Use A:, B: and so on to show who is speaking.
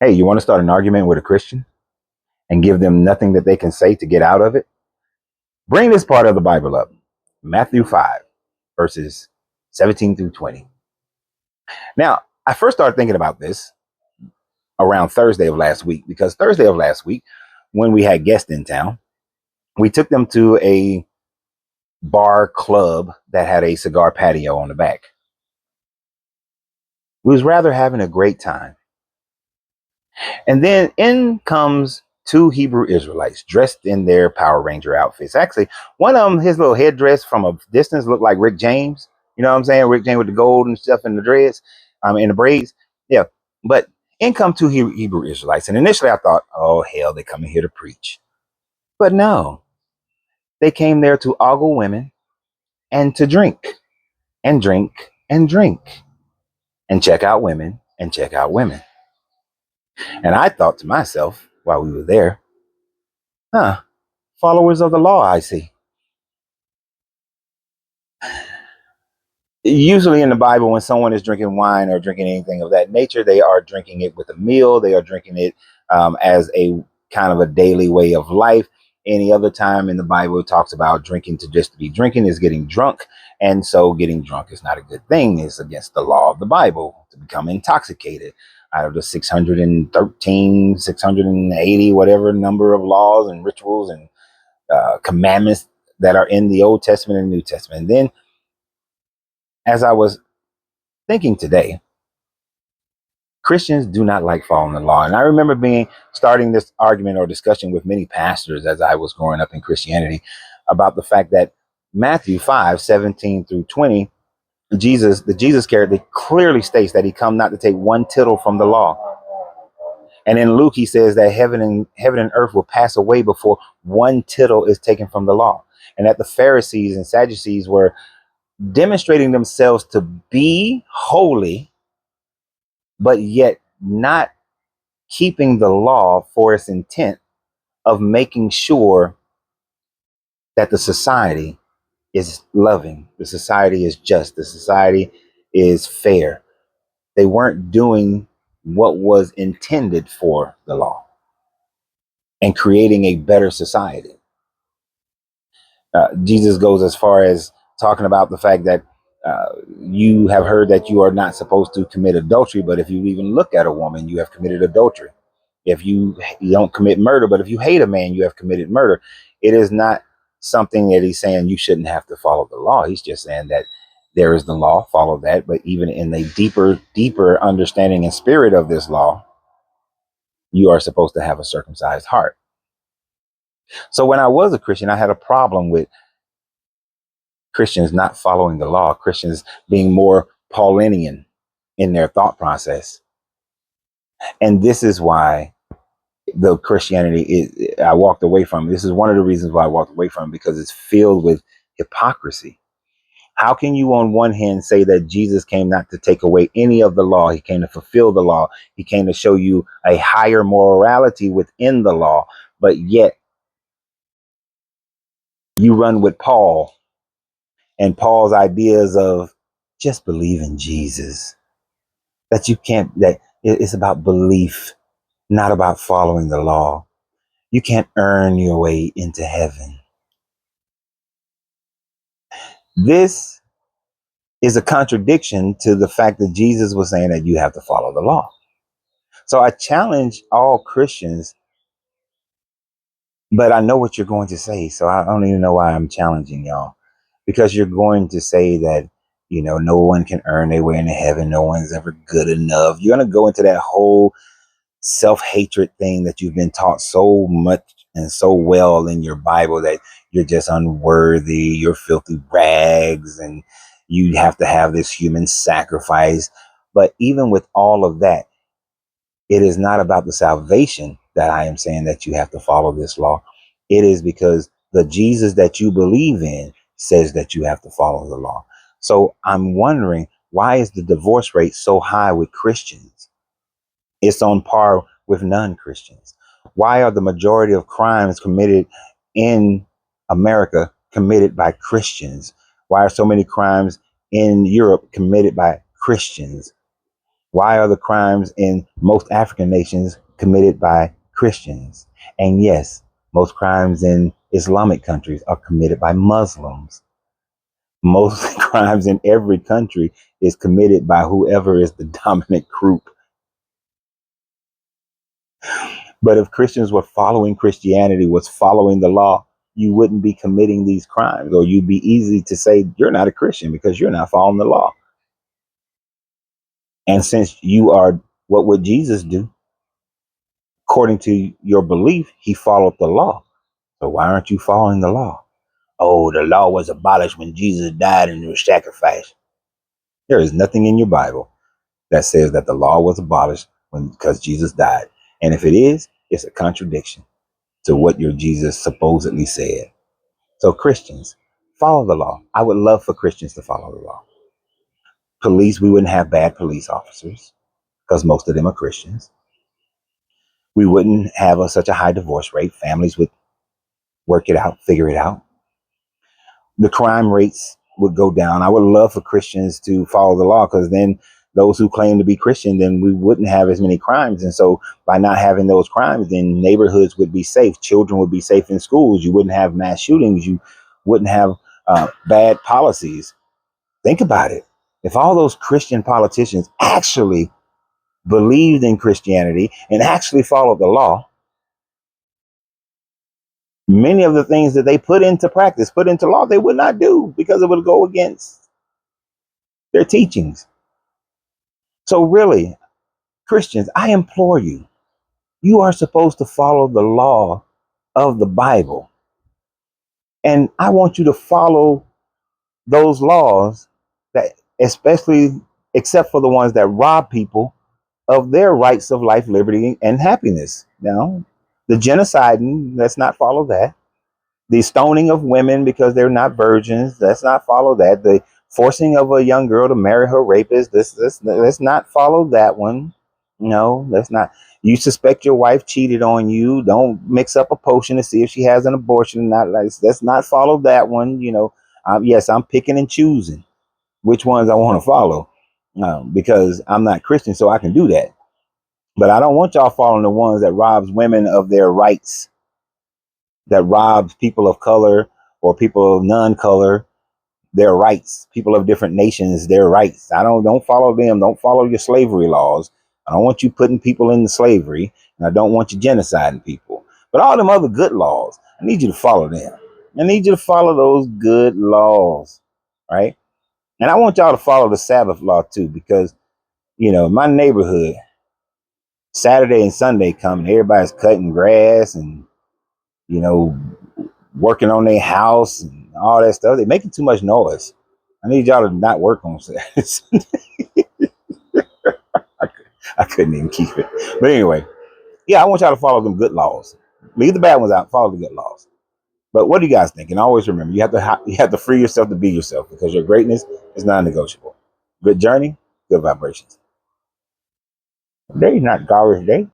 A: Hey, you want to start an argument with a Christian and give them nothing that they can say to get out of it? Bring this part of the Bible up. Matthew 5, verses 17 through 20. Now, I first started thinking about this around Thursday of last week, because Thursday of last week, when we had guests in town, we took them to a bar club that had a cigar patio on the back. We was rather having a great time. And then in comes two Hebrew Israelites dressed in their Power Ranger outfits. Actually, one of them, his little headdress from a distance looked like Rick James. You know what I'm saying? Rick James with the gold and stuff in the dreads, in the braids. Yeah. But in come two Hebrew Israelites. And initially I thought, oh, hell, they coming here to preach. But no, they came there to ogle women and to drink and drink and drink and check out women and check out women. And I thought to myself while we were there, followers of the law, I see. Usually in the Bible, when someone is drinking wine or drinking anything of that nature, they are drinking it with a meal. They are drinking it as a kind of a daily way of life. Any other time in the Bible, it talks about drinking to just to be drinking is getting drunk. And so getting drunk is not a good thing. It's against the law of the Bible to become intoxicated. Out of the 613, 680, whatever number of laws and rituals and commandments that are in the Old Testament and New Testament. And then as I was thinking today, Christians do not like following the law. And I remember starting this argument or discussion with many pastors as I was growing up in Christianity about the fact that Matthew 5, 17 through 20, the Jesus character clearly states that he come not to take one tittle from the law. And in Luke, he says that heaven and earth will pass away before one tittle is taken from the law. And that the Pharisees and Sadducees were demonstrating themselves to be holy, but yet not keeping the law for its intent of making sure that the society is loving, the society is just, the society is fair. They weren't doing what was intended for the law and creating a better society. Jesus goes as far as talking about the fact that you have heard that you are not supposed to commit adultery, but if you even look at a woman, you have committed adultery. If you don't commit murder, but if you hate a man, you have committed murder. It is not something that he's saying you shouldn't have to follow the law. He's just saying that there is the law, follow that. But even in the deeper understanding and spirit of this law, you are supposed to have a circumcised heart. So when I was a Christian, I had a problem with Christians not following the law, Christians being more Paulinian in their thought process. And this is why the Christianity I walked away from. This is one of the reasons why I walked away from, because it's filled with hypocrisy. How can you on one hand say that Jesus came not to take away any of the law? He came to fulfill the law. He came to show you a higher morality within the law, but yet you run with Paul and Paul's ideas of just believe in Jesus. That it's about belief, not about following the law. You can't earn your way into heaven. This is a contradiction to the fact that Jesus was saying that you have to follow the law. So I challenge all Christians, but I know what you're going to say. So I don't even know why I'm challenging y'all, because you're going to say that, no one can earn their way into heaven. No one's ever good enough. You're going to go into that whole self-hatred thing that you've been taught so much and so well in your Bible, that you're just unworthy, you're filthy rags, and you have to have this human sacrifice. But even with all of that, it is not about the salvation that I am saying that you have to follow this law. It is because the Jesus that you believe in says that you have to follow the law. So I'm wondering, why is the divorce rate so high with Christians? It's on par with non-Christians. Why are the majority of crimes committed in America committed by Christians? Why are so many crimes in Europe committed by Christians? Why are the crimes in most African nations committed by Christians? And yes, most crimes in Islamic countries are committed by Muslims. Most crimes in every country is committed by whoever is the dominant group. But if Christians were following Christianity, was following the law, you wouldn't be committing these crimes, or you'd be easy to say you're not a Christian because you're not following the law. And since you are, what would Jesus do? According to your belief, he followed the law. So why aren't you following the law? Oh, the law was abolished when Jesus died and was sacrificed. There is nothing in your Bible that says that the law was abolished because Jesus died. And if it is, it's a contradiction to what your Jesus supposedly said. So Christians, follow the law. I would love for Christians to follow the law. Police, we wouldn't have bad police officers because most of them are Christians. We wouldn't have such a high divorce rate. Families would work it out, figure it out. The crime rates would go down. I would love for Christians to follow the law, because then those who claim to be Christian, then we wouldn't have as many crimes. And so by not having those crimes, then neighborhoods would be safe. Children would be safe in schools. You wouldn't have mass shootings. You wouldn't have bad policies. Think about it. If all those Christian politicians actually believed in Christianity and actually followed the law, many of the things that they put into practice, put into law, they would not do because it would go against their teachings. So really, Christians, I implore you, you are supposed to follow the law of the Bible. And I want you to follow those laws that, especially, except for the ones that rob people of their rights of life, liberty, and happiness. Now, the genociding, let's not follow that. The stoning of women because they're not virgins, let's not follow that. The forcing of a young girl to marry her rapist, let's not follow that one. No, let's not. You suspect your wife cheated on you, don't mix up a potion to see if she has an abortion. Not like, let's not follow that one. Yes, I'm picking and choosing which ones I want to follow, because I'm not Christian, so I can do that. But I don't want y'all following the ones that robs women of their rights, that robs people of color or people of non-color their rights, people of different nations their rights. Don't follow them. Don't follow your slavery laws. I don't want you putting people into slavery, and I don't want you genociding people. But all them other good laws, I need you to follow them. I need you to follow those good laws, right? And I want y'all to follow the Sabbath law too, because in my neighborhood, Saturday and Sunday come and everybody's cutting grass and you know working on their house and all that stuff. They're making too much noise. I need y'all to not work on Saturdays. I couldn't even keep it. But anyway, yeah, I want y'all to follow them good laws. Leave the bad ones out. Follow the good laws. But what do you guys think? And always remember, you have to free yourself to be yourself, because your greatness is non-negotiable. Good journey, good vibrations. Today's not garbage day.